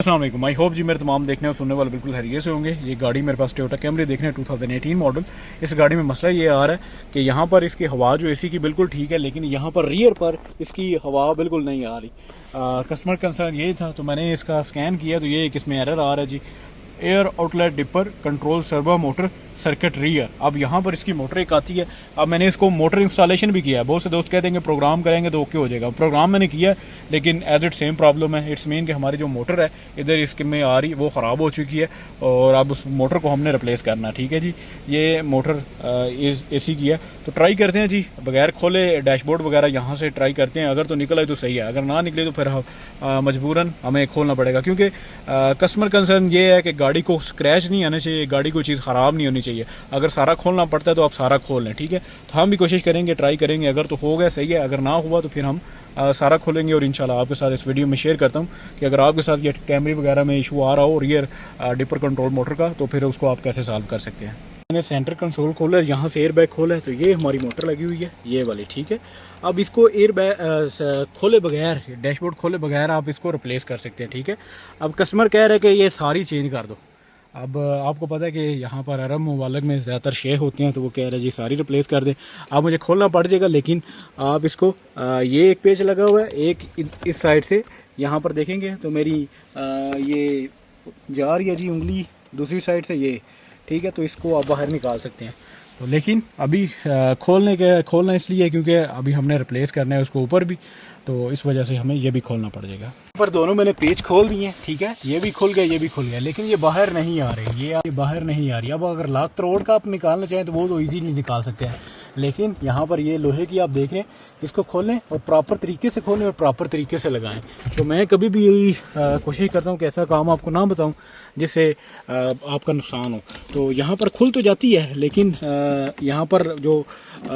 अस्सलाम वालेकुम। I hope जी मेरे तमाम देखने और सुनने वाले बिल्कुल खैरियत से होंगे। ये गाड़ी मेरे पास टोयोटा कैमरी देख रहे हैं 2018 मॉडल। इस गाड़ी में मसला ये आ रहा है कि यहाँ पर इसकी हवा जो एसी की बिल्कुल ठीक है, लेकिन यहाँ पर रियर पर इसकी हवा बिल्कुल नहीं आ रही। कस्टमर कंसर्न ये था, तो मैंने इसका स्कैन किया तो ये एक इसमें एरर आ रहा है जी, air outlet dipper control servo motor circuit rear. अब यहाँ पर इसकी मोटर एक आती है। अब मैंने इसको मोटर इंस्टॉलेशन भी किया है। बहुत से दोस्त कहते हैं कि प्रोग्राम करेंगे तो ओके हो जाएगा। प्रोग्राम मैंने किया है, लेकिन एज इट सेम प्रॉब्लम है। इट्स मीन कि हमारी जो मोटर है इधर इसके में आ रही वो ख़राब हो चुकी है और अब उस मोटर को हमने रिप्लेस करना। ठीक है जी, ये मोटर एसी की है, तो ट्राई करते हैं जी बगैर खोले डैशबोर्ड वगैरह यहाँ से ट्राई करते हैं। अगर तो निकल आए तो सही है, अगर ना निकले तो फिर मजबूरन हमें खोलना पड़ेगा, क्योंकि कस्टमर कंसर्न ये है कि गाड़ी को स्क्रैच नहीं आना चाहिए, गाड़ी को चीज़ ख़राब नहीं होनी चाहिए। अगर सारा खोलना पड़ता है तो आप सारा खोल लें, ठीक है। तो हम भी कोशिश करेंगे, ट्राई करेंगे। अगर तो हो गया सही है, अगर ना हुआ तो फिर हम सारा खोलेंगे और इंशाल्लाह आपके साथ इस वीडियो में शेयर करता हूँ कि अगर आपके साथ ये कैमरे वगैरह में इशू आ रहा हो रियर डिपर कंट्रोल मोटर का, तो फिर उसको आप कैसे सॉल्व कर सकते हैं। मैंने सेंटर कंसोल खोला, यहाँ से एयर बैग खोला है, तो ये हमारी मोटर लगी हुई है ये वाली, ठीक है। अब इसको एयर बैग खोले बगैर, डैशबोर्ड खोले बगैर आप इसको रिप्लेस कर सकते हैं, ठीक है। अब कस्टमर कह रहे हैं कि ये सारी चेंज कर दो। अब आपको पता है कि यहाँ पर अरब मुबालक में ज़्यादातर शेख होते हैं, तो वो कह रहे हैं जी सारी रिप्लेस कर दें। अब मुझे खोलना पड़ जाएगा, लेकिन आप इसको ये एक पेज लगा हुआ है, एक इस साइड से यहाँ पर देखेंगे तो मेरी ये जा रही है जी उंगली दूसरी साइड से ये, ठीक है। तो इसको आप बाहर निकाल सकते हैं। तो लेकिन अभी खोलना इसलिए क्योंकि अभी हमने रिप्लेस करना है उसको ऊपर भी, तो इस वजह से हमें ये भी खोलना पड़ जाएगा। पर दोनों मैंने पेज खोल दिए हैं, ठीक है। ये भी खुल गया, ये भी खुल गया, लेकिन ये बाहर नहीं आ रही, ये बाहर नहीं आ रही। अब अगर लाख तरोड़ का आप निकालना चाहें तो वो तो ईजीली निकाल सकते हैं, लेकिन यहाँ पर ये लोहे की आप देख रहे हैं, इसको खोलें और प्रॉपर तरीके से खोलें और प्रॉपर तरीके से लगाएं। तो मैं कभी भी यही कोशिश करता हूँ कि ऐसा काम आपको ना बताऊँ जिससे आपका नुकसान हो। तो यहाँ पर खुल तो जाती है, लेकिन यहाँ पर जो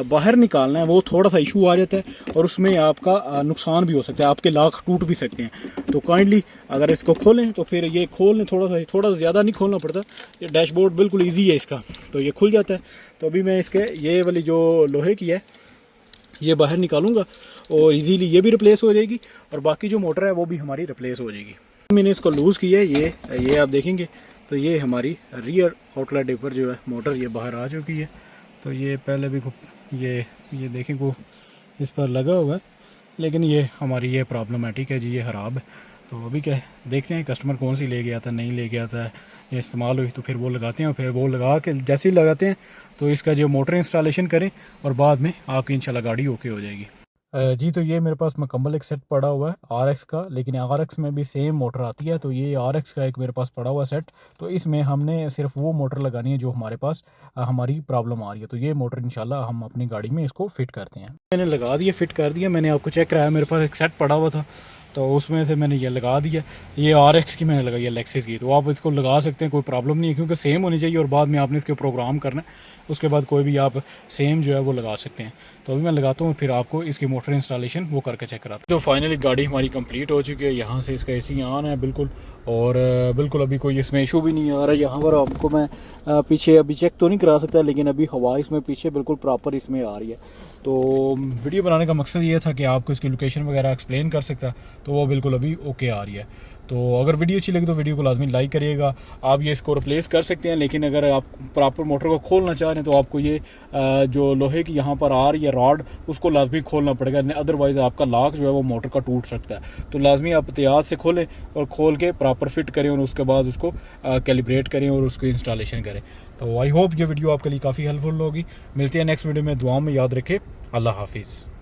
बाहर निकालना है वो थोड़ा सा इशू आ जाता है और उसमें आपका नुकसान भी हो सकता है, आपके लाख टूट भी सकते हैं। तो काइंडली अगर इसको खोलें तो फिर ये खोलें, थोड़ा सा ज़्यादा नहीं खोलना पड़ता। ये डैशबोर्ड बिल्कुल ईजी है इसका, तो ये खुल जाता है। तो अभी मैं इसके ये वाली जो लोहे की है ये बाहर निकालूंगा और इजीली ये भी रिप्लेस हो जाएगी और बाकी जो मोटर है वो भी हमारी रिप्लेस हो जाएगी। मैंने इसको लूज़ किया है, ये आप देखेंगे तो ये हमारी रियर आउटलेट डिपर जो है मोटर ये बाहर आ चुकी है। तो ये पहले भी ये देखें को इस पर लगा हुआ है, लेकिन ये हमारी ये प्रॉब्लम है, ठीक है जी, ये ख़राब है। तो अभी क्या है, देखते हैं कस्टमर कौन सी ले गया था, नहीं ले गया था, ये इस्तेमाल हुई तो फिर वो लगाते हैं और फिर वो लगा के जैसे ही लगाते हैं तो इसका जो मोटर इंस्टॉलेशन करें और बाद में आपकी इंशाल्लाह गाड़ी ओके हो जाएगी। जी, तो ये मेरे पास मुकम्मल एक सेट पड़ा हुआ है RX का, लेकिन RX में भी सेम मोटर आती है। तो ये RX का एक मेरे पास पड़ा हुआ सेट, तो इसमें हमने सिर्फ वो मोटर लगानी है जो हमारे पास हमारी प्रॉब्लम आ रही है। तो ये मोटर इंशाल्लाह हम अपनी गाड़ी में इसको फिट करते हैं। मैंने लगा दिया, फिट कर दिया। मैंने आपको चेक कराया, मेरे पास एक सेट पड़ा हुआ था तो उसमें से मैंने ये लगा दिया। ये RX की मैंने लगाई है, लेक्सिस की। तो आप इसको लगा सकते हैं, कोई प्रॉब्लम नहीं है, क्योंकि सेम होनी चाहिए और बाद में आपने इसके प्रोग्राम करना है, उसके बाद कोई भी आप सेम जो है वो लगा सकते हैं। तो अभी मैं लगाता हूँ, फिर आपको इसकी मोटर इंस्टॉलेशन वो करके चेक कराता हूँ। तो फाइनली गाड़ी हमारी कंप्लीट हो चुकी है। यहाँ से इसका AC ऑन है बिल्कुल, और बिल्कुल अभी कोई इसमें इशू भी नहीं आ रहा है। यहाँ पर आपको मैं पीछे अभी चेक तो नहीं करा सकता, लेकिन अभी हवा इसमें पीछे बिल्कुल प्रॉपर इसमें आ रही है। तो वीडियो बनाने का मकसद ये था कि आपको इसकी लोकेशन वगैरह एक्सप्लेन कर सकता, तो वो बिल्कुल अभी ओके आ रही है। तो अगर वीडियो अच्छी लगी तो वीडियो को लाजमी लाइक करिएगा। आप ये इसको रिप्लेस कर सकते हैं, लेकिन अगर आप प्रॉपर मोटर को खोलना चाह रहे हैं तो आपको ये जो लोहे की यहाँ पर आ रही है रॉड, उसको लाजमी खोलना पड़ेगा, अदरवाइज़ आपका लॉक जो है वो मोटर का टूट सकता है। तो लाजमी आप एहतियात से खोलें और खोल के प्रॉपर फिट करें और उसके बाद उसको कैलिब्रेट करें और उसको इंस्टॉलेशन करें। तो आई होप ये वीडियो आपके लिए काफ़ी हेल्पफुल होगी। मिलते हैं नेक्स्ट वीडियो में। दुआ में याद रखें। अल्लाह हाफिज़।